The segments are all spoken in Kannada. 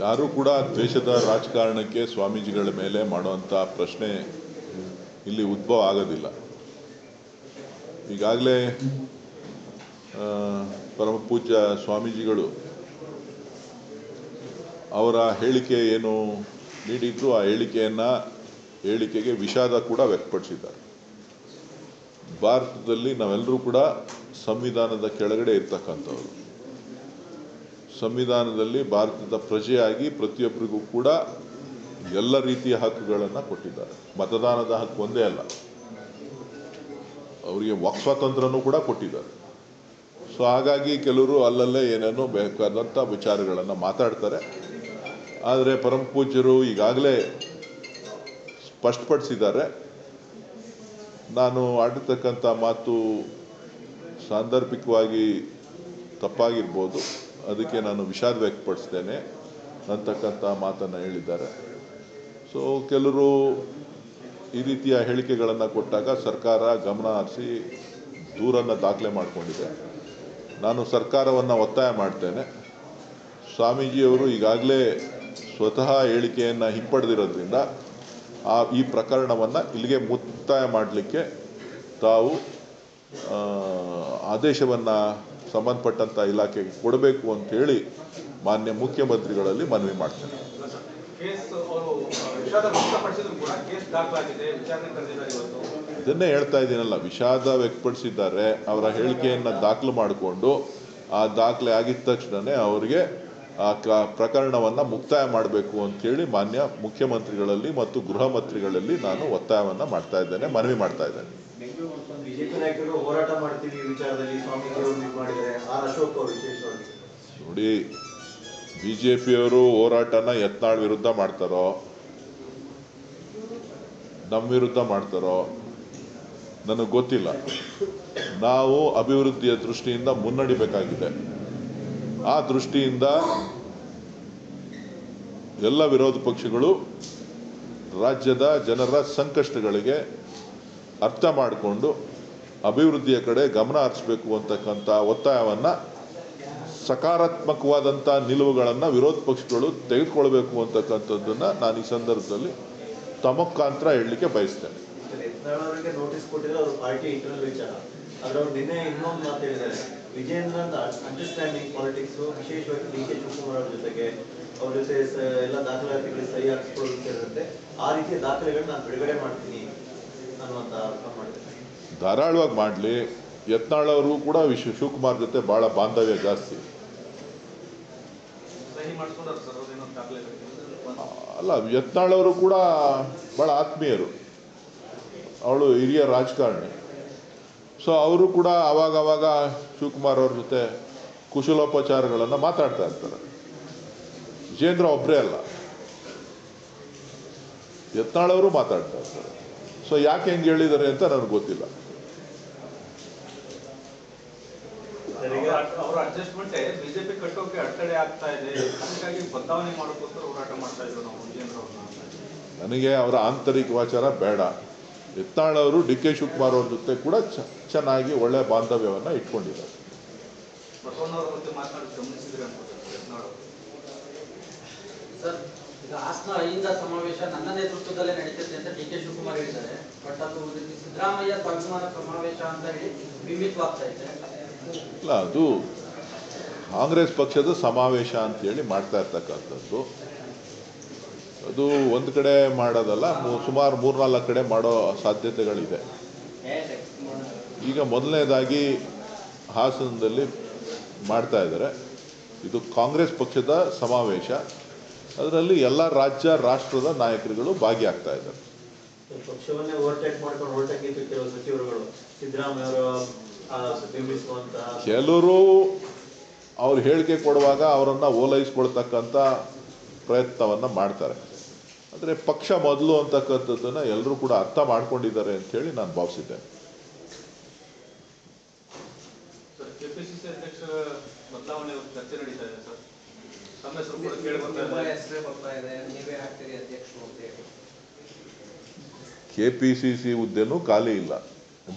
ಯಾರೂ ಕೂಡ ದ್ವೇಷದ ರಾಜಕಾರಣಕ್ಕೆ ಸ್ವಾಮೀಜಿಗಳ ಮೇಲೆ ಮಾಡುವಂಥ ಪ್ರಶ್ನೆ ಇಲ್ಲಿ ಉದ್ಭವ ಆಗೋದಿಲ್ಲ. ಈಗಾಗಲೇ ಪರಮ ಪೂಜ್ಯ ಸ್ವಾಮೀಜಿಗಳು ಅವರ ಹೇಳಿಕೆ ಏನು ನೀಡಿದ್ರು, ಆ ಹೇಳಿಕೆಗೆ ವಿಷಾದ ಕೂಡ ವ್ಯಕ್ತಪಡಿಸಿದ್ದಾರೆ. ಭಾರತದಲ್ಲಿ ನಾವೆಲ್ಲರೂ ಕೂಡ ಸಂವಿಧಾನದ ಕೆಳಗಡೆ ಇರ್ತಕ್ಕಂಥವ್ರು. ಸಂವಿಧಾನದಲ್ಲಿ ಭಾರತದ ಪ್ರಜೆಯಾಗಿ ಪ್ರತಿಯೊಬ್ಬರಿಗೂ ಕೂಡ ಎಲ್ಲ ರೀತಿಯ ಹಕ್ಕುಗಳನ್ನು ಕೊಟ್ಟಿದ್ದಾರೆ. ಮತದಾನದ ಹಕ್ಕು ಒಂದೇ ಅಲ್ಲ, ಅವರಿಗೆ ವಾಕ್ ಸ್ವಾತಂತ್ರ್ಯನೂ ಕೂಡ ಕೊಟ್ಟಿದ್ದಾರೆ. ಸೊ ಹಾಗಾಗಿ ಕೆಲವರು ಅಲ್ಲಲ್ಲೇ ಏನೇನೋ ಬೇಕಾದಂಥ ವಿಚಾರಗಳನ್ನು ಮಾತಾಡ್ತಾರೆ. ಆದರೆ ಪರಮ ಪೂಜ್ಯರು ಈಗಾಗಲೇ ಸ್ಪಷ್ಟಪಡಿಸಿದ್ದಾರೆ, ನಾನು ಆಡಿರ್ತಕ್ಕಂಥ ಮಾತು ಸಾಂದರ್ಭಿಕವಾಗಿ ತಪ್ಪಾಗಿರ್ಬೋದು, ಅದಕ್ಕೆ ನಾನು ವಿಷಾದ ವ್ಯಕ್ತಪಡಿಸ್ತೇನೆ ಅಂತಕ್ಕಂಥ ಮಾತನ್ನು ಹೇಳಿದ್ದಾರೆ. ಸೊ ಕೆಲವರು ಈ ರೀತಿಯ ಹೇಳಿಕೆಗಳನ್ನು ಕೊಟ್ಟಾಗ ಸರ್ಕಾರ ಗಮನ ಹರಿಸಿ ದೂರನ್ನು ದಾಖಲೆ ಮಾಡಿಕೊಂಡಿದೆ. ನಾನು ಸರ್ಕಾರವನ್ನು ಒತ್ತಾಯ ಮಾಡ್ತೇನೆ, ಸ್ವಾಮೀಜಿಯವರು ಈಗಾಗಲೇ ಸ್ವತಃ ಹೇಳಿಕೆಯನ್ನು ಹಿಂಪಡೆದಿರೋದ್ರಿಂದ ಈ ಪ್ರಕರಣವನ್ನು ಇಲ್ಲಿಗೆ ಮುಕ್ತಾಯ ಮಾಡಲಿಕ್ಕೆ ತಾವು ಆದೇಶವನ್ನು ಸಂಬಂಧಪಟ್ಟಂಥ ಇಲಾಖೆಗೆ ಕೊಡಬೇಕು ಅಂತೇಳಿ ಮಾನ್ಯ ಮುಖ್ಯಮಂತ್ರಿಗಳಲ್ಲಿ ಮನವಿ ಮಾಡ್ತೇನೆ. ಇದನ್ನೇ ಹೇಳ್ತಾ ಇದ್ದೀನಲ್ಲ, ವಿಷಾದ ವ್ಯಕ್ತಪಡಿಸಿದ್ದಾರೆ. ಅವರ ಹೇಳಿಕೆಯನ್ನು ದಾಖಲು ಮಾಡಿಕೊಂಡು ಆ ದಾಖಲೆ ಆಗಿದ ತಕ್ಷಣವೇ ಅವರಿಗೆ ಆ ಪ್ರಕರಣವನ್ನು ಮುಕ್ತಾಯ ಮಾಡಬೇಕು ಅಂತೇಳಿ ಮಾನ್ಯ ಮುಖ್ಯಮಂತ್ರಿಗಳಲ್ಲಿ ಮತ್ತು ಗೃಹ ಮಂತ್ರಿಗಳಲ್ಲಿ ನಾನು ಒತ್ತಾಯವನ್ನು ಮಾಡ್ತಾ ಇದ್ದೇನೆ, ಮನವಿ ಮಾಡ್ತಾ ಇದ್ದೇನೆ. ನೋಡಿ, ಬಿಜೆಪಿಯವರು ಹೋರಾಟನ ಯತ್ನಾಳ್ ವಿರುದ್ಧ ಮಾಡ್ತಾರೋ ನಮ್ಮ ವಿರುದ್ಧ ಮಾಡ್ತಾರೋ ನನಗೆ ಗೊತ್ತಿಲ್ಲ. ನಾವು ಅಭಿವೃದ್ಧಿಯ ದೃಷ್ಟಿಯಿಂದ ಮುನ್ನಡಿಬೇಕಾಗಿದೆ. ಆ ದೃಷ್ಟಿಯಿಂದ ಎಲ್ಲ ವಿರೋಧ ಪಕ್ಷಗಳು ರಾಜ್ಯದ ಜನರ ಸಂಕಷ್ಟಗಳಿಗೆ ಅರ್ಥ ಮಾಡಿಕೊಂಡು ಅಭಿವೃದ್ಧಿಯ ಕಡೆ ಗಮನ ಹರಿಸಬೇಕು ಅಂತಕ್ಕಂಥ ಒತ್ತಾಯವನ್ನು, ಸಕಾರಾತ್ಮಕವಾದಂಥ ನಿಲುವುಗಳನ್ನು ವಿರೋಧ ಪಕ್ಷಗಳು ತೆಗೆದುಕೊಳ್ಬೇಕು ಅಂತಕ್ಕಂಥದ್ದನ್ನು ನಾನು ಈ ಸಂದರ್ಭದಲ್ಲಿ ತಮಕ್ಕಾಂತರ ಹೇಳಲಿಕ್ಕೆ ಬಯಸ್ತೇನೆ. ನೋಟಿಸ್ ಕೊಟ್ಟಿದ್ರೆ ಅವರು ಪಾರ್ಟಿ ಇಂಟರ್ನಲ್ ವಿಚಾರ, ಆದರೆ ಅವರು ನಿನ್ನೆ ಇನ್ನೊಂದು ಮಾತು ಹೇಳಿದ್ದಾರೆ, ವಿಜೇಂದ್ರನ್ ಅಂಡರ್ಸ್ಟ್ಯಾಂಡಿಂಗ್ ಪಾಲಿಟಿಕ್ಸ್, ವಿಶೇಷವಾಗಿ ಡಿ ಕೆ ಶಿವಕುಮಾರ್ ಅವ್ರ ಜೊತೆಗೆ ಅವ್ರ ಜೊತೆ ಎಲ್ಲ ದಾಖಲಾತಿಗಳಿಗೆ ಸಹಿ ಹಾಕಿಸ್ಕೊಳ್ಳೋದು ಸೇರಿದಂತೆ ಆ ರೀತಿಯ ದಾಖಲೆಗಳನ್ನ ನಾನು ಬಿಡುಗಡೆ ಮಾಡ್ತೀನಿ ಅನ್ನುವಂಥ ಅರ್ಥ ಮಾಡಿದ್ದೇನೆ. ಧಾರಾಳವಾಗಿ ಮಾಡಲಿ. ಯತ್ನಾಳ್ ಅವರು ಕೂಡ ಶಿವಕುಮಾರ್ ಜೊತೆ ಭಾಳ ಬಾಂಧವ್ಯ ಜಾಸ್ತಿ ಅಲ್ಲ. ಯತ್ನಾಳ್ ಅವರು ಕೂಡ ಭಾಳ ಆತ್ಮೀಯರು, ಅವಳು ಹಿರಿಯ ರಾಜಕಾರಣಿ. ಸೊ ಅವರು ಕೂಡ ಅವಾಗ ಶಿವಕುಮಾರ್ ಅವ್ರ ಜೊತೆ ಕುಶಲೋಪಚಾರಗಳನ್ನು ಮಾತಾಡ್ತಾ ಇರ್ತಾರೆ. ವಿಜೇಂದ್ರ ಒಬ್ಬರೇ ಅಲ್ಲ, ಯತ್ನಾಳ್ ಅವರು ಮಾತಾಡ್ತಾ ಇರ್ತಾರೆ. ಸೊ ಯಾಕೆ ಹೆಂಗೆ ಹೇಳಿದ್ದಾರೆ ಅಂತ ನನಗೆ ಗೊತ್ತಿಲ್ಲ. ಬಿಜೆಪಿ ಕಟ್ಟೋಕೆ ಅಡೆತಡೆ ಆಗ್ತಾ ಇದೆ, ಅದಕ್ಕಾಗಿ ಬದಲಾವಣೆ ಮಾಡೋಕ್ಕೋಸ್ಕರ ಹೋರಾಟ ಮಾಡ್ತಾ ಇದ್ರು ನಾವು ವಿಜೇಂದ್ರ ಅವ್ರನ್ನ. ನನಗೆ ಅವರ ಆಂತರಿಕ ವಾಚಾರ ಬೇಡ. ಯತ್ನಾಳ್ ಅವರು ಡಿ ಕೆ ಶಿವಕುಮಾರ್ ಅವ್ರ ಜೊತೆ ಕೂಡ ಚೆನ್ನಾಗಿ ಒಳ್ಳೆ ಬಾಂಧವ್ಯವನ್ನು ಇಟ್ಕೊಂಡಿದ್ದಾರೆ. ಸರ್, ಈಗ ಹಾಸನ ಅಹಿಂದ ಸಮಾವೇಶ ನನ್ನ ನೇತೃತ್ವದಲ್ಲೇ ನಡೀತಿದೆ ಅಂತ ಡಿ ಕೆ ಶಿವಕುಮಾರ್ ಹೇಳಿದ್ದಾರೆ. ಬಟ್ ಅದು ಸಿದ್ದರಾಮಯ್ಯ ಸ್ವಾಭಿಮಾನ ಸಮಾವೇಶ ಅಂತ ಹೇಳಿ ಬಿಂಬಿತವಾಗ್ತಾ ಇದೆ. ಇಲ್ಲ, ಅದು ಕಾಂಗ್ರೆಸ್ ಪಕ್ಷದ ಸಮಾವೇಶ ಅಂತೇಳಿ ಮಾಡ್ತಾ ಇರ್ತಕ್ಕಂಥದ್ದು. ಅದು ಒಂದು ಕಡೆ ಮಾಡೋದಲ್ಲ, ಸುಮಾರು 3-4 ಕಡೆ ಮಾಡೋ ಸಾಧ್ಯತೆಗಳಿದೆ. ಈಗ ಮೊದಲನೇದಾಗಿ ಹಾಸನದಲ್ಲಿ ಮಾಡ್ತಾ ಇದ್ದಾರೆ. ಇದು ಕಾಂಗ್ರೆಸ್ ಪಕ್ಷದ ಸಮಾವೇಶ. ಅದರಲ್ಲಿ ಎಲ್ಲ ರಾಷ್ಟ್ರದ ನಾಯಕರುಗಳು ಭಾಗಿಯಾಗ್ತಾ ಇದ್ದಾರೆ. ಪಕ್ಷವನ್ನೇ ಓವರ್ಟೇಕ್ ಮಾಡ್ಕೊಂಡು ಹೊರಟಂಗಿತ್ತು ಕೆಲವು ಸಚಿವರುಗಳು, ಸಿದ್ದರಾಮಯ್ಯ ಕೆಲವರು ಅವ್ರು ಹೇಳಿಕೆ ಕೊಡುವಾಗ ಅವರನ್ನು ಓಲೈಸ್ಕೊಳ್ತಕ್ಕಂಥ ಪ್ರಯತ್ನವನ್ನು ಮಾಡ್ತಾರೆ. ಆದರೆ ಪಕ್ಷ ಮೊದಲು ಅಂತಕ್ಕಂಥದ್ದನ್ನು ಎಲ್ಲರೂ ಕೂಡ ಅರ್ಥ ಮಾಡ್ಕೊಂಡಿದ್ದಾರೆ ಅಂತೇಳಿ ನಾನು ಭಾವಿಸಿದ್ದೇನೆ. ಕೆಪಿಸಿಸಿ ಅಧ್ಯಕ್ಷರ ಬದಲಾವಣೆ ಚರ್ಚೆ ನಡೀತಾ ಇದೆ ಸರ್. ಕೆಪಿಸಿಸಿ ಹುದ್ದೆನೂ ಖಾಲಿ ಇಲ್ಲ,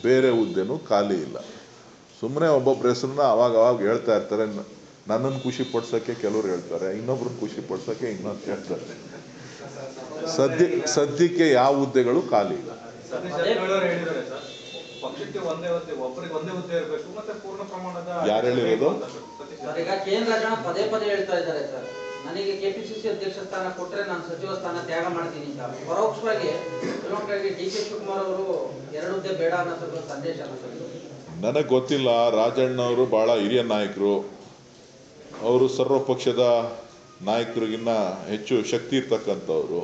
ಬೇರೆ ಹುದ್ದೆನೂ ಖಾಲಿ ಇಲ್ಲ. ಸುಮ್ಮನೆ ಒಬ್ಬೊಬ್ಬರ ಹೆಸರನ್ನ ಅವಾಗ ಹೇಳ್ತಾ ಇರ್ತಾರೆ. ನನ್ನನ್ನು ಖುಷಿ ಪಡ್ಸೋಕ್ಕೆ ಕೆಲವ್ರು ಹೇಳ್ತಾರೆ, ಇನ್ನೊಬ್ರನ್ನ ಖುಷಿ ಪಡ್ಸೋಕ್ಕೆ ಇನ್ನೊಂದು ಹೇಳ್ತಾರೆ. ಸದ್ಯಕ್ಕೆ ಯಾವ ಹುದ್ದೆಗಳು ಖಾಲಿ ಇಲ್ಲ. ಸತೀಶ್ ಜಾರಕಿಹೊಳಿ ಅವರು ಹೇಳಿದ್ದಾರೆ ಸರ್, ಪಕ್ಷಕ್ಕೆ ಒಂದೇ ಹುದ್ದೆ, ಒಬ್ಬರಿಗೆ ಒಂದೇ ಹುದ್ದೆ ಇರಬೇಕು ಮತ್ತೆ ಪೂರ್ಣ ಪ್ರಮಾಣದ. ಯಾರು ಹೇಳಿರೋದು? ಸರ್, ಈಗ ಕೆ.ಎನ್. ರಾಜಣ್ಣ ಪದೇ ಪದೇ ಹೇಳ್ತಾ ಇದ್ದಾರೆ ಸರ್, ನನಗೆ ಕೆಪಿಸಿಸಿ ಅಧ್ಯಕ್ಷ ಸ್ಥಾನ ಕೊಟ್ಟರೆ ನಾನು ಸಚಿವ ಸ್ಥಾನ ತ್ಯಾಗ ಮಾಡ್ತೀನಿ ಅಂತ. ಪರೋಕ್ಷವಾಗಿ ಡಿ.ಕೆ. ಶಿವಕುಮಾರ್ ಅವರು 2 ಹುದ್ದೆ ಬೇಡ ಅನ್ನೋ ಸಂದೇಶ. ನನಗೆ ಗೊತ್ತಿಲ್ಲ. ರಾಜಣ್ಣ ಅವರು ಭಾಳ ಹಿರಿಯ ನಾಯಕರು, ಅವರು ಸರ್ವ ಪಕ್ಷದ ನಾಯಕರಿಗಿನ್ನ ಹೆಚ್ಚು ಶಕ್ತಿ ಇರ್ತಕ್ಕಂಥವ್ರು.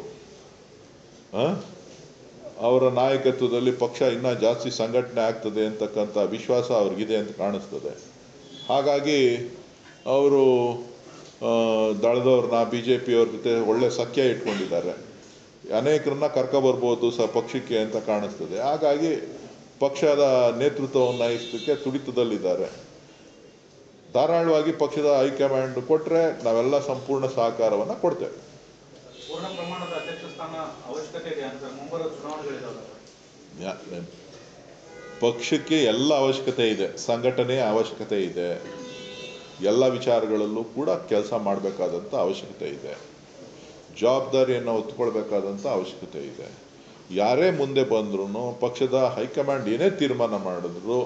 ಅವರ ನಾಯಕತ್ವದಲ್ಲಿ ಪಕ್ಷ ಇನ್ನೂ ಜಾಸ್ತಿ ಸಂಘಟನೆ ಆಗ್ತದೆ ಅಂತಕ್ಕಂಥ ವಿಶ್ವಾಸ ಅವ್ರಿಗಿದೆ ಅಂತ ಕಾಣಿಸ್ತದೆ. ಹಾಗಾಗಿ ಅವರು ದಳದವ್ರನ್ನ BJP ಅವ್ರ ಜೊತೆ ಒಳ್ಳೆ ಸಖ್ಯ ಇಟ್ಕೊಂಡಿದ್ದಾರೆ. ಅನೇಕರನ್ನ ಕರ್ಕೊಬರ್ಬೋದು ಪಕ್ಷಕ್ಕೆ ಅಂತ ಕಾಣಿಸ್ತದೆ. ಹಾಗಾಗಿ ಪಕ್ಷದ ನೇತೃತ್ವವನ್ನು ವಹಿಸಲಿಕ್ಕೆ ತುಡಿತದಲ್ಲಿದ್ದಾರೆ. ಧಾರಾಳವಾಗಿ ಪಕ್ಷದ ಹೈಕಮಾಂಡ್ ಕೊಟ್ಟರೆ ನಾವೆಲ್ಲ ಸಂಪೂರ್ಣ ಸಹಕಾರವನ್ನು ಕೊಡ್ತೇವೆ. ಪೂರ್ಣ ಪ್ರಮಾಣದ ಅಧ್ಯಕ್ಷ ಸ್ಥಾನ ಅವಶ್ಯಕತೆ ಇದೆ ಅಂತ ಮುಂಬರುವ ಚುನಾವಣೆಗಳಿದ್ದಾವೆ. ಪಕ್ಷಕ್ಕೆ ಎಲ್ಲ ಅವಶ್ಯಕತೆ ಇದೆ, ಸಂಘಟನೆಯ ಅವಶ್ಯಕತೆ ಇದೆ, ಎಲ್ಲ ವಿಚಾರಗಳಲ್ಲೂ ಕೂಡ ಕೆಲಸ ಮಾಡಬೇಕಾದಂಥ ಅವಶ್ಯಕತೆ ಇದೆ, ಜವಾಬ್ದಾರಿಯನ್ನು ಹೊತ್ಕೊಳ್ಬೇಕಾದಂಥ ಅವಶ್ಯಕತೆ ಇದೆ. ಯಾರೇ ಮುಂದೆ ಬಂದ್ರೂ ಪಕ್ಷದ ಹೈಕಮಾಂಡ್ ಏನೇ ತೀರ್ಮಾನ ಮಾಡಿದ್ರು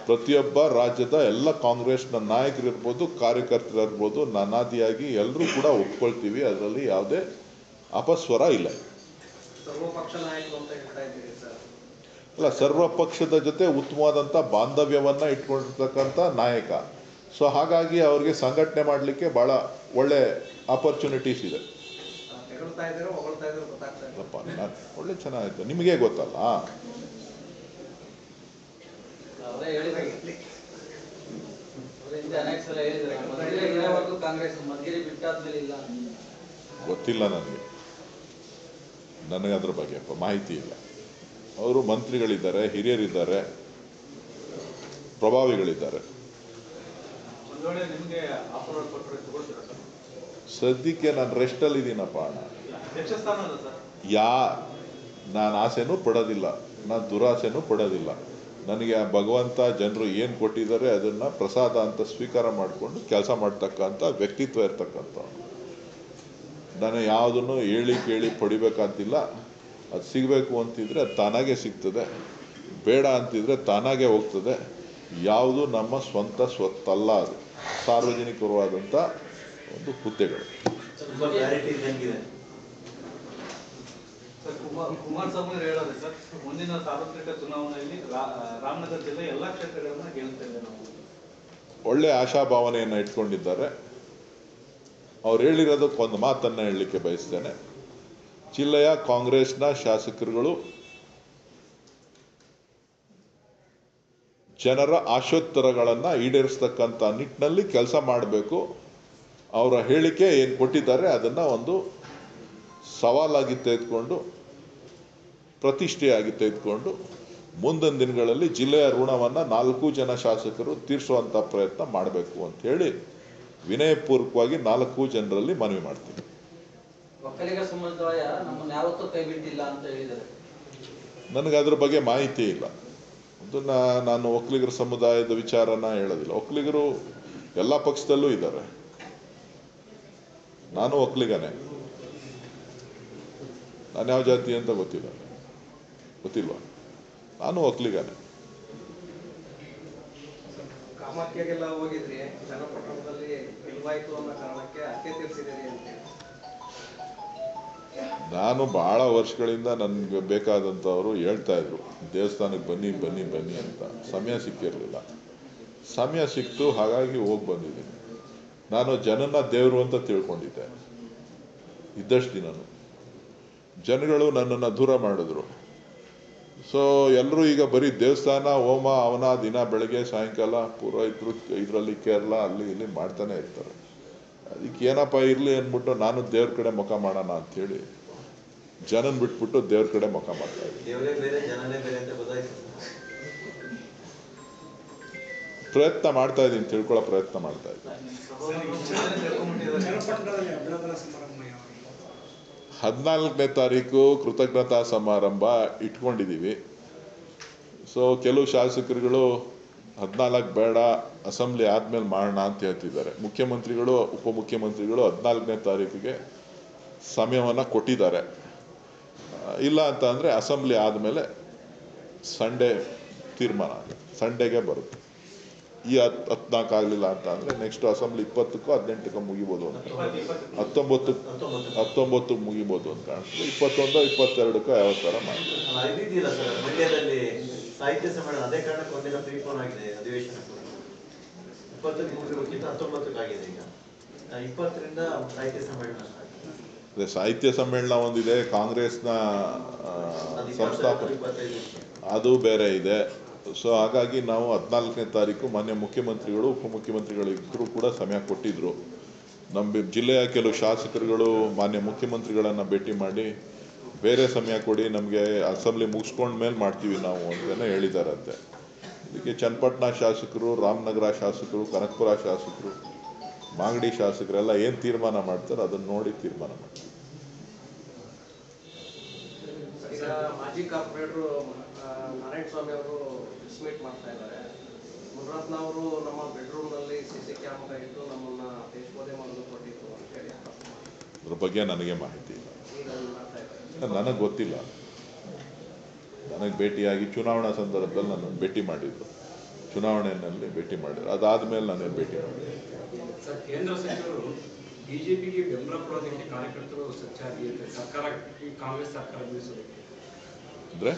ಪ್ರತಿಯೊಬ್ಬ ರಾಜ್ಯದ ಎಲ್ಲ ಕಾಂಗ್ರೆಸ್ನ ನಾಯಕರಿರ್ಬೋದು, ಕಾರ್ಯಕರ್ತರಿರ್ಬೋದು, ನಾನಾದಿಯಾಗಿ ಎಲ್ಲರೂ ಕೂಡ ಒಪ್ಕೊಳ್ತೀವಿ. ಅದರಲ್ಲಿ ಯಾವುದೇ ಅಪಸ್ವರ ಇಲ್ಲ. ಸರ್ವಪಕ್ಷ ನಾಯಕರು ಅಂತ ಹೇಳ್ತಾ ಇದ್ದೀರಿ ಸರ್? ಅಲ್ಲ, ಸರ್ವ ಪಕ್ಷದ ಜೊತೆ ಉತ್ತಮವಾದಂಥ ಬಾಂಧವ್ಯವನ್ನು ಇಟ್ಕೊಂಡಿರ್ತಕ್ಕಂಥ ನಾಯಕ. ಸೊ ಹಾಗಾಗಿ ಅವ್ರಿಗೆ ಸಂಘಟನೆ ಮಾಡಲಿಕ್ಕೆ ಭಾಳ ಒಳ್ಳೆ ಆಪರ್ಚುನಿಟೀಸ್ ಇದೆ. ಒಳ್ಳೆ ಚೆನ್ನಾಗಿತ್ತು, ನಿಮಗೆ ಗೊತ್ತಲ್ಲ. ಗೊತ್ತಿಲ್ಲ ನನಗೆ ಅದ್ರ ಬಗ್ಗೆ ಮಾಹಿತಿ ಇಲ್ಲ. ಅವರು ಮಂತ್ರಿಗಳಿದ್ದಾರೆ, ಹಿರಿಯರಿದ್ದಾರೆ, ಪ್ರಭಾವಿಗಳಿದ್ದಾರೆ. ಸದ್ಯಕ್ಕೆ ನಾನು ರೆಸ್ಟಲ್ಲಿ ಇದ್ದೀನಪ್ಪ ಅಣ್ಣ. ನಾನು ಆಸೆನೂ ಪಡೋದಿಲ್ಲ, ನಾನು ದುರಾಸೆನೂ ಪಡೋದಿಲ್ಲ. ನನಗೆ ಆ ಭಗವಂತ ಜನರು ಏನು ಕೊಟ್ಟಿದ್ದಾರೆ ಅದನ್ನು ಪ್ರಸಾದ ಅಂತ ಸ್ವೀಕಾರ ಮಾಡಿಕೊಂಡು ಕೆಲಸ ಮಾಡ್ತಕ್ಕಂಥ ವ್ಯಕ್ತಿತ್ವ ಇರ್ತಕ್ಕಂಥವ್ನು. ನಾನು ಯಾವುದನ್ನು ಹೇಳಿ ಕೇಳಿ ಪಡಿಬೇಕಂತಿಲ್ಲ. ಅದು ಸಿಗಬೇಕು ಅಂತಿದ್ರೆ ಅದು ತಾನಾಗೆ ಸಿಗ್ತದೆ, ಬೇಡ ಅಂತಿದ್ರೆ ತಾನಾಗೆ ಹೋಗ್ತದೆ. ಯಾವುದು ನಮ್ಮ ಸ್ವತ್ತಲ್ಲ, ಅದು ಸಾರ್ವಜನಿಕವಾದಂಥ ಒಂದು ಹುದ್ದೆಗಳು. ಕುಮಾರಸ್ವಾಮಿ ಹೇಳೋದು ಸರ್, ಮುಂದಿನ ಸಾರ್ವತ್ರಿಕ ಚುನಾವಣೆಯಲ್ಲಿ ರಾಮನಗರ ಜಿಲ್ಲೆ ಎಲ್ಲ ಕ್ಷೇತ್ರಗಳನ್ನ ಗೆಲ್ತೇವೆ ನಾವು. ಒಳ್ಳೆ ಆಶಾಭಾವನೆಯನ್ನು ಇಟ್ಕೊಂಡಿದ್ದಾರೆ. ಅವ್ರು ಹೇಳಿರೋದಕ್ಕೆ ಒಂದು ಮಾತನ್ನು ಹೇಳಲಿಕ್ಕೆ ಬಯಸ್ತೇನೆ. ಜಿಲ್ಲೆಯ ಕಾಂಗ್ರೆಸ್ನ ಶಾಸಕರುಗಳು ಜನರ ಆಶೋತ್ತರಗಳನ್ನು ಈಡೇರಿಸ್ತಕ್ಕಂಥ ನಿಟ್ಟಿನಲ್ಲಿ ಕೆಲಸ ಮಾಡಬೇಕು. ಅವರ ಹೇಳಿಕೆ ಏನು ಕೊಟ್ಟಿದ್ದಾರೆ ಅದನ್ನು ಒಂದು ಸವಾಲಾಗಿ ತೆಗೆದುಕೊಂಡು, ಪ್ರತಿಷ್ಠೆಯಾಗಿ ತೆಗೆದುಕೊಂಡು ಮುಂದಿನ ದಿನಗಳಲ್ಲಿ ಜಿಲ್ಲೆಯ ಋಣವನ್ನು 4 ಜನ ಶಾಸಕರು ತೀರಿಸುವಂಥ ಪ್ರಯತ್ನ ಮಾಡಬೇಕು ಅಂತ ಹೇಳಿ ವಿನಯಪೂರ್ವಕವಾಗಿ 4 ಜನರಲ್ಲಿ ಮನವಿ ಮಾಡ್ತೀನಿ. ಒಕ್ಕಲಿಗ ಸಮುದಾಯ ನಮ್ಮನ್ನು ಯಾವತ್ತೂ ಕೈ ಬಿಟ್ಟಿಲ್ಲ ಅಂತ ಹೇಳಿದ್ದಾರೆ. ನನಗೆ ಅದ್ರ ಬಗ್ಗೆ ಮಾಹಿತಿ ಇಲ್ಲ. ಅದನ್ನು ನಾನು ಒಕ್ಕಲಿಗರ ಸಮುದಾಯದ ವಿಚಾರನ ಹೇಳೋದಿಲ್ಲ. ಒಕ್ಕಲಿಗರು ಎಲ್ಲ ಪಕ್ಷದಲ್ಲೂ ಇದ್ದಾರೆ. ನಾನು ಒಕ್ಕಲಿಗನೇ. ನಾನು ಯಾವ ಜಾತಿ ಅಂತ ಗೊತ್ತಿಲ್ವಾ? ನಾನು ಒಕ್ಕಲಿಗನೇ. ಕಾಮಾಖ್ಯಗೆಲ್ಲ ಹೋಗಿದ್ರಿ, ಚನ್ನಪಟ್ಟಣದಲ್ಲಿ ಇಲ್ವಾಯ್ತು ಅನ್ನೋ ಕಾರಣಕ್ಕೆ ಅಕ್ಕೆ ತೀರಿಸಿದಿರಿ ಅಂತ. ನಾನು ಬಹಳ ವರ್ಷಗಳಿಂದ ನನಗೆ ಬೇಕಾದಂಥವರು ಹೇಳ್ತಾ ಇದ್ರು ದೇವಸ್ಥಾನಕ್ಕೆ ಬನ್ನಿ ಅಂತ. ಸಮಯ ಸಿಕ್ಕಿರಲಿಲ್ಲ. ಸಮಯ ಸಿಕ್ತು, ಹಾಗಾಗಿ ಹೋಗಿ ಬಂದಿದ್ದೀನಿ. ನಾನು ಜನನ ದೇವರು ಅಂತ ತಿಳ್ಕೊಂಡಿದ್ದೆ ಇದ್ದಷ್ಟು ದಿನನು. ಜನಗಳು ನನ್ನನ್ನು ದೂರ ಮಾಡಿದ್ರು. ಸೊ ಎಲ್ಲರೂ ಈಗ ಬರೀ ದೇವಸ್ಥಾನ, ಹೋಮ, ಹವನ ದಿನ ಬೆಳಗ್ಗೆ ಸಾಯಂಕಾಲ ಪುರೋಹಿತರು ಇದರಲ್ಲಿ ಕೇರಳ ಅಲ್ಲಿ ಇಲ್ಲಿ ಮಾಡ್ತಾನೆ ಇರ್ತಾರೆ. ಅದಕ್ಕೆ ಏನಪ್ಪ ಇರಲಿ ಅಂದ್ಬಿಟ್ಟು ನಾನು ದೇವ್ರ ಕಡೆ ಮುಖ ಮಾಡೋಣ ಅಂಥೇಳಿ ಜನನ್ ಬಿಟ್ಬಿಟ್ಟು ದೇವ್ರ ಕಡೆ ಮುಖ ಮಾಡ್ತಾ ಪ್ರಯತ್ನ ಮಾಡ್ತಾ ಇದ್ದೀನಿ, ತಿಳ್ಕೊಳ್ಳೋ ಪ್ರಯತ್ನ ಮಾಡ್ತಾ ಇದ್ದೀನಿ. 14ನೇ ತಾರೀಕು ಕೃತಜ್ಞತಾ ಸಮಾರಂಭ ಇಟ್ಕೊಂಡಿದ್ದೀವಿ. ಸೊ ಕೆಲವು ಶಾಸಕರುಗಳು 14 ಬೇಡ, ಅಸೆಂಬ್ಲಿ ಆದಮೇಲೆ ಮಾಡೋಣ ಅಂತ ಹೇಳ್ತಿದ್ದಾರೆ. ಮುಖ್ಯಮಂತ್ರಿಗಳು ಉಪಮುಖ್ಯಮಂತ್ರಿಗಳು 14ನೇ ತಾರೀಕಿಗೆ ಸಮಯವನ್ನು ಕೊಟ್ಟಿದ್ದಾರೆ. ಇಲ್ಲ ಅಂತ ಅಂದರೆ ಅಸೆಂಬ್ಲಿ ಆದಮೇಲೆ ಸಂಡೇ ತೀರ್ಮಾನ, ಸಂಡೇಗೆ ಬರುತ್ತೆ. ಈ 14 ಆಗಲಿಲ್ಲ ಅಂತ ಅಂದರೆ ನೆಕ್ಸ್ಟ್ ಅಸೆಂಬ್ಲಿ 20ಕ್ಕೋ 18ಕ್ಕೋ ಮುಗಿಬೋದು ಅಂತ, 19ಕ್ಕೆ ಮುಗಿಬೋದು ಅಂತ ಕಾಣಿಸ್ತದೆ. 21 22ಕ್ಕೋ ಯಾವ ಥರ ಮಾಡ್ತಾರೆ. ಇದಿದೆಯಲ್ಲ ಸರ್, ಮಂಡ್ಯದಲ್ಲಿ ಸಾಹಿತ್ಯ ಸಮ್ಮೇಳನ, ಅದೇ ಕಾರಣಕ್ಕೆ ಒಂದಿನ ಪ್ರೀಫೋನ್ ಆಗಿದೆ ಅಧಿವೇಶನ. 20ಕ್ಕೆ ಮುಗಿಬೇಕಿತ್ತು, 19ಕ್ಕೆ ಆಗಿದೆ. ಈಗ 20ರಿಂದ ಸಾಹಿತ್ಯ ಸಮ್ಮೇಳನ ಅದೇ ಸಾಹಿತ್ಯ ಸಮ್ಮೇಳನ ಒಂದಿದೆ, ಕಾಂಗ್ರೆಸ್ನ ಸಂಸ್ಥಾಪನೆ ಅದು ಬೇರೆ ಇದೆ. ಸೊ ಹಾಗಾಗಿ ನಾವು 14ನೇ ತಾರೀಕು ಮಾನ್ಯ ಮುಖ್ಯಮಂತ್ರಿಗಳು ಉಪಮುಖ್ಯಮಂತ್ರಿಗಳು ಇಬ್ಬರು ಕೂಡ ಸಮಯ ಕೊಟ್ಟಿದ್ದರು. ನಮ್ಮ ಜಿಲ್ಲೆಯ ಕೆಲವು ಶಾಸಕರುಗಳು ಮಾನ್ಯ ಮುಖ್ಯಮಂತ್ರಿಗಳನ್ನು ಭೇಟಿ ಮಾಡಿ ಬೇರೆ ಸಮಯ ಕೊಡಿ, ನಮಗೆ ಅಸೆಂಬ್ಲಿ ಮುಗಿಸ್ಕೊಂಡ ಮೇಲೆ ಮಾಡ್ತೀವಿ ನಾವು ಅಂತಲೇ ಹೇಳಿದಾರಂತೆ. ಇದಕ್ಕೆ ಚನ್ನಪಟ್ಟಣ ಶಾಸಕರು, ರಾಮನಗರ ಶಾಸಕರು, ಕನಕಪುರ ಶಾಸಕರು, ಮಾಗಡಿ ಶಾಸಕರೆಲ್ಲ ಏನು ತೀರ್ಮಾನ ಮಾಡ್ತಾರೆ ಅದನ್ನು ನೋಡಿ ತೀರ್ಮಾನ ಮಾಡ್ತಾರೆ. ಈಗ ಮಾಜಿ ಕಾರ್ಪೊರೇಟರ್ ನಾರಾಯಣ ಸ್ವಾಮಿ ಅವರು ಪ್ರೆಸ್ ಮೀಟ್ ಮಾಡ್ತಾ ಇದ್ದಾರೆ. ಮುನಿರತ್ನ ಅವರು ನಮ್ಮ ಬೆಡ್ರೂಮ್ನಲ್ಲಿ CC ಕ್ಯಾಮ್ರಾ ಇಟ್ಟು ನಮ್ಮನ್ನ ದೇಶಬೋಧೆ ಮಾಡಲು ಕೊಟ್ಟಿದ್ರು ಅಂತ ಹೇಳಿ ಅದ್ರ ಬಗ್ಗೆ ನನಗೆ ಮಾಹಿತಿ ಇಲ್ಲ, ನನಗೆ ಗೊತ್ತಿಲ್ಲ. ನನಗೆ ಭೇಟಿಯಾಗಿ ಚುನಾವಣಾ ಸಂದರ್ಭದಲ್ಲಿ ನನ್ನನ್ನು ಭೇಟಿ ಮಾಡಿದ್ರು, ಚುನಾವಣೆಯಲ್ಲಿ ಭೇಟಿ ಮಾಡಿದ್ರು. ಅದಾದಮೇಲೆ ನಾನೇನು ಭೇಟಿ ಮಾಡಿದೆ. ಸರ್, ಕೇಂದ್ರ ಸಚಿವರು ಬಿಜೆಪಿಗೆ ಬೆಂಬಲ ಕೊಡೋದಕ್ಕೆ ಕಾರ್ಯಕರ್ತರು ಸಜ್ಜಾಗಿ ಸರ್ಕಾರ, ಈ ಕಾಂಗ್ರೆಸ್ ಸರ್ಕಾರ ಬೀಳಿಸೋದಕ್ಕೆ ಅಂದರೆ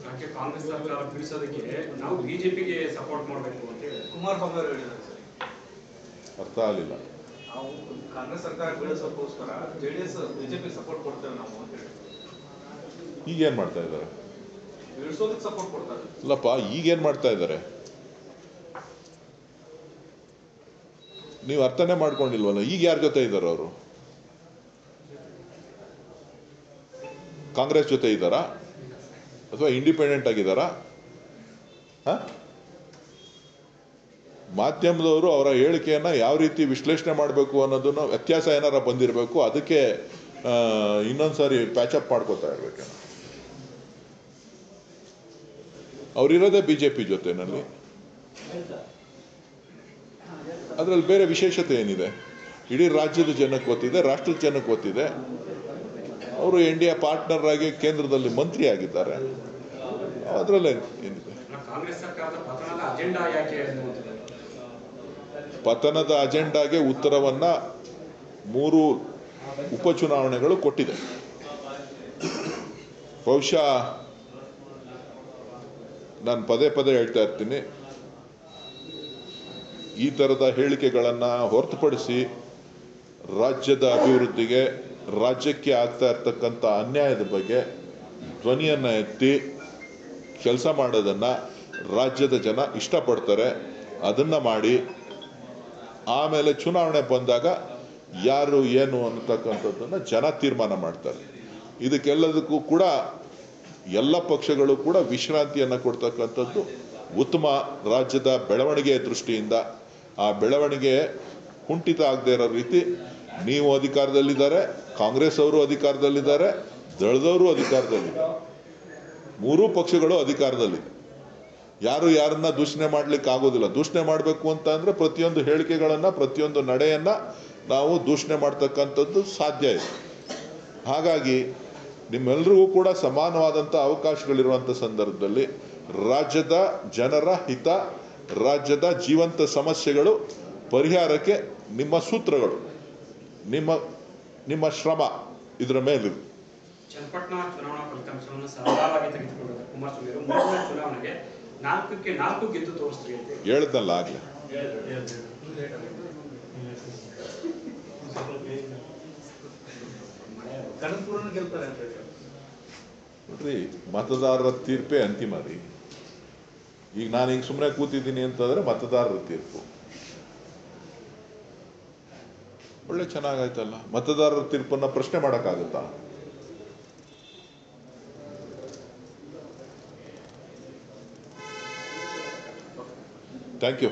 ಯಾಕೆ ಕಾಂಗ್ರೆಸ್ ಸರ್ಕಾರ ಬೀಳಿಸೋದಕ್ಕೆ ನಾವು ಬಿಜೆಪಿಗೆ ಸಪೋರ್ಟ್ ಮಾಡಬೇಕು ಅಂತ ಹೇಳಿ ಕುಮಾರಸ್ವಾಮಿ ಅವರು ಹೇಳಿದ್ದಾರೆ ಸರ್. ಅರ್ಥ ಆಗಲಿಲ್ಲ. ನಾವು ಕಾಂಗ್ರೆಸ್ ಸರ್ಕಾರ ಬೀಳಿಸೋಕ್ಕೋಸ್ಕರ JDS ಬಿಜೆಪಿ ಸಪೋರ್ಟ್ ಕೊಡ್ತೇವೆ ನಾವು ಅಂತ ಹೇಳಿ. ಈಗೇನು ಮಾಡ್ತಾ ಇದ್ದಾರೆ? ಬೀಳಿಸೋದಕ್ಕೆ ಸಪೋರ್ಟ್ ಕೊಡ್ತಾರೆ. ಇಲ್ಲಪ್ಪ, ಈಗೇನು ಮಾಡ್ತಾ ಇದ್ದಾರೆ ನೀವು ಅರ್ಥನೇ ಮಾಡ್ಕೊಂಡಿಲ್ವಲ್ಲ. ಈಗ ಯಾರ ಜೊತೆ ಇದ್ದಾರೆ ಅವರು? ಕಾಂಗ್ರೆಸ್ ಜೊತೆ ಇದ್ದಾರಾ ಅಥವಾ ಇಂಡಿಪೆಂಡೆಂಟ್ ಆಗಿದ್ದಾರಾ? ಮಾಧ್ಯಮದವರು ಅವರ ಹೇಳಿಕೆಯನ್ನು ಯಾವ ರೀತಿ ವಿಶ್ಲೇಷಣೆ ಮಾಡಬೇಕು ಅನ್ನೋದನ್ನು ವ್ಯತ್ಯಾಸ ಏನಾರ ಬಂದಿರಬೇಕು. ಅದಕ್ಕೆ ಇನ್ನೊಂದ್ಸಾರಿ ಪ್ಯಾಚಪ್ ಮಾಡ್ಕೋತಾ ಇರ್ಬೇಕು. ಅವರಿರೋದೇ BJP ಜೊತೆನಲ್ಲಿ. ಅದರಲ್ಲಿ ಬೇರೆ ವಿಶೇಷತೆ ಏನಿದೆ? ಇಡೀ ರಾಜ್ಯದ ಜನಕ್ಕೆ ಗೊತ್ತಿದೆ, ರಾಷ್ಟ್ರದ ಜನಕ್ಕೆ ಗೊತ್ತಿದೆ. ಅವರು NDA ಪಾರ್ಟ್ನರ್ ಆಗಿ ಕೇಂದ್ರದಲ್ಲಿ ಮಂತ್ರಿ ಆಗಿದ್ದಾರೆ. ಅದರಲ್ಲೇ ಏನಿದೆ? ಕಾಂಗ್ರೆಸ್ ಸರ್ಕಾರದ ಪತನದ ಅಜೆಂಡಾ ಯಾಕೆ? ಪತನದ ಅಜೆಂಡಾಗೆ ಉತ್ತರವನ್ನ 3 ಉಪಚುನಾವಣೆಗಳು ಕೊಟ್ಟಿದೆ. ಬಹುಶಃ ನಾನು ಪದೇ ಪದೇ ಹೇಳ್ತಾ ಇರ್ತೀನಿ, ಈ ಥರದ ಹೇಳಿಕೆಗಳನ್ನು ಹೊರತುಪಡಿಸಿ ರಾಜ್ಯದ ಅಭಿವೃದ್ಧಿಗೆ, ರಾಜ್ಯಕ್ಕೆ ಆಗ್ತಾ ಇರ್ತಕ್ಕಂಥ ಅನ್ಯಾಯದ ಬಗ್ಗೆ ಧ್ವನಿಯನ್ನು ಎತ್ತಿ ಕೆಲಸ ಮಾಡೋದನ್ನು ರಾಜ್ಯದ ಜನ ಇಷ್ಟಪಡ್ತಾರೆ. ಅದನ್ನು ಮಾಡಿ ಆಮೇಲೆ ಚುನಾವಣೆ ಬಂದಾಗ ಯಾರು ಏನು ಅನ್ನತಕ್ಕಂಥದ್ದನ್ನು ಜನ ತೀರ್ಮಾನ ಮಾಡ್ತಾರೆ. ಇದಕ್ಕೆಲ್ಲದಕ್ಕೂ ಕೂಡ ಎಲ್ಲ ಪಕ್ಷಗಳು ಕೂಡ ವಿಶ್ರಾಂತಿಯನ್ನು ಕೊಡ್ತಕ್ಕಂಥದ್ದು ಉತ್ತಮ. ರಾಜ್ಯದ ಬೆಳವಣಿಗೆಯ ದೃಷ್ಟಿಯಿಂದ ಆ ಬೆಳವಣಿಗೆ ಕುಂಠಿತ ಆಗದೆ ಇರೋ ರೀತಿ ನೀವು ಅಧಿಕಾರದಲ್ಲಿದ್ದಾರೆ, ಕಾಂಗ್ರೆಸ್ ಅವರು ಅಧಿಕಾರದಲ್ಲಿದ್ದಾರೆ, ದಳದವರು ಅಧಿಕಾರದಲ್ಲಿದ್ದಾರೆ, 3 ಪಕ್ಷಗಳು ಅಧಿಕಾರದಲ್ಲಿದೆ. ಯಾರು ಯಾರನ್ನ ದೂಷಣೆ ಮಾಡ್ಲಿಕ್ಕೆ ಆಗೋದಿಲ್ಲ. ದೂಷಣೆ ಮಾಡಬೇಕು ಅಂತ ಅಂದರೆ ಪ್ರತಿಯೊಂದು ಹೇಳಿಕೆಗಳನ್ನು, ಪ್ರತಿಯೊಂದು ನಡೆಯನ್ನು ನಾವು ದೂಷಣೆ ಮಾಡ್ತಕ್ಕಂಥದ್ದು ಸಾಧ್ಯ ಇದೆ. ಹಾಗಾಗಿ ನಿಮ್ಮೆಲ್ಲರಿಗೂ ಕೂಡ ಸಮಾನವಾದಂಥ ಅವಕಾಶಗಳಿರುವಂಥ ಸಂದರ್ಭದಲ್ಲಿ ರಾಜ್ಯದ ಜನರ ಹಿತ, ರಾಜ್ಯದ ಜೀವಂತ ಸಮಸ್ಯೆಗಳು ಪರಿಹಾರಕ್ಕೆ ನಿಮ್ಮ ಸೂತ್ರಗಳು, ನಿಮ್ಮ ಶ್ರಮ ಇದರ ಮೇಲೆ. ಚನ್ನಪಟ್ಟಣ ಚುನಾವಣಾ ಫಲಿತಾಂಶವನ್ನು ಸರಳವಾಗಿ ತೆಗೆದುಕೊಂಡಿದ್ದಾರೆ ಕುಮಾರಸ್ವಾಮಿ ಅವರು. ಮುಂದಿನ ಚುನಾವಣೆಗೆ 4ಕ್ಕೆ 4 ಗೆದ್ದು ತೋರಿಸ್ತೀವಿ ಅಂತ ಹೇಳ್ದಲ್ಲ ಆಗ್ಲೇ. ಕನಕಪುರನ ಗೆಲ್ತಾರೆ ಅಂತ ಹೇಳಿ. ನೋಡ್ರಿ, ಮತದಾರರ ತೀರ್ಪೇ ಅಂತಿಮ ರೀ. ಈಗ ನಾನೀಗ ಸುಮ್ಮನೆ ಕೂತಿದ್ದೀನಿ ಅಂತಂದ್ರೆ ಮತದಾರರ ತೀರ್ಪು ಒಳ್ಳೆ ಚೆನ್ನಾಗಾಯ್ತಲ್ಲ. ಮತದಾರರ ತೀರ್ಪನ್ನ ಪ್ರಶ್ನೆ ಮಾಡೋಕ್ಕಾಗುತ್ತಾ? Thank you.